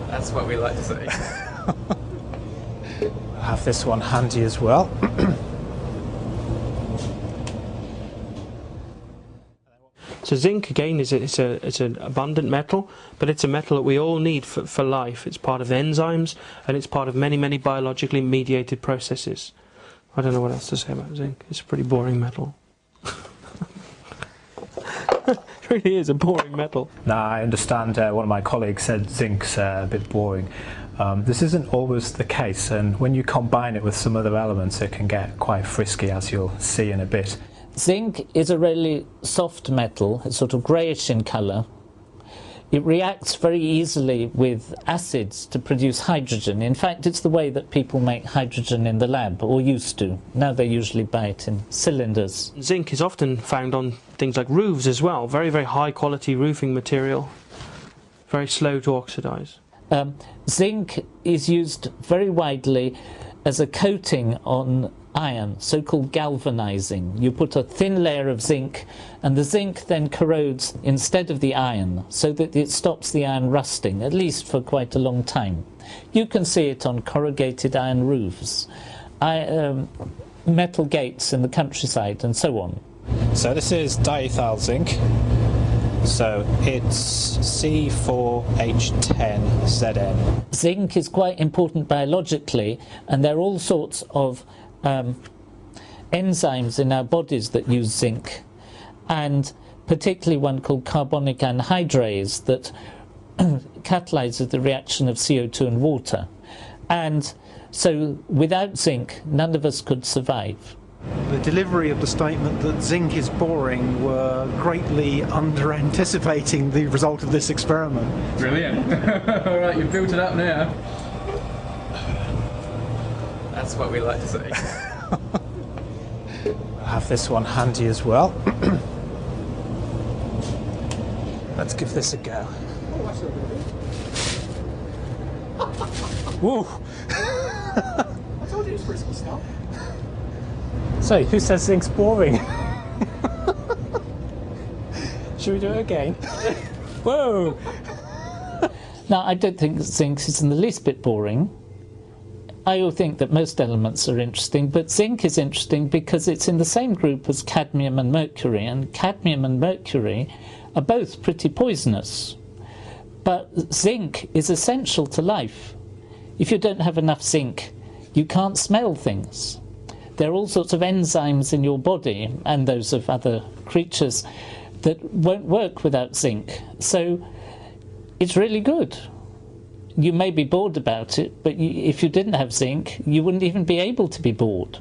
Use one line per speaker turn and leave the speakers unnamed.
That's what we like to say.
I'll have this one handy as well.
So zinc, again, it's an abundant metal, but it's a metal that we all need for life. It's part of enzymes, and it's part of many biologically mediated processes. I don't know what else to say about zinc. It's a pretty boring metal. It really is a boring metal.
Now, I understand one of my colleagues said zinc's a bit boring. This isn't always the case, and when you combine it with some other elements, it can get quite frisky, as you'll see in a bit.
Zinc is a really soft metal. It's sort of greyish in colour. It reacts very easily with acids to produce hydrogen. In fact, it's the way that people make hydrogen in the lab, or used to. Now they usually buy it in cylinders.
Zinc is often found on things like roofs as well. Very high quality roofing material. Very slow to oxidise.
Zinc is used very widely as a coating on iron, so-called galvanizing. You put a thin layer of zinc, and the zinc then corrodes instead of the iron, so that it stops the iron rusting, at least for quite a long time. You can see it on corrugated iron roofs, metal gates in the countryside, and so on.
So this is diethyl zinc. So it's C4H10Zn.
Zinc is quite important biologically, and there are all sorts of enzymes in our bodies that use zinc, and particularly one called carbonic anhydrase that catalyzes the reaction of CO2 and water. And so without zinc, none of us could survive.
The delivery of the statement that zinc is boring were greatly under-anticipating the result of this experiment.
Brilliant. All right, you've built it up now. That's what we like to say.
I'll have this one handy as well. Let's give this a go. Woo!
I told you it was risky stuff.
So, who says zinc's boring? Should we do it again? Whoa!
Now, I don't think zinc is in the least bit boring. I think that most elements are interesting, but zinc is interesting because it's in the same group as cadmium and mercury, and cadmium and mercury are both pretty poisonous. But zinc is essential to life. If you don't have enough zinc, you can't smell things. There are all sorts of enzymes in your body, and those of other creatures, that won't work without zinc. So it's really good. You may be bored about it, but if you didn't have zinc, you wouldn't even be able to be bored.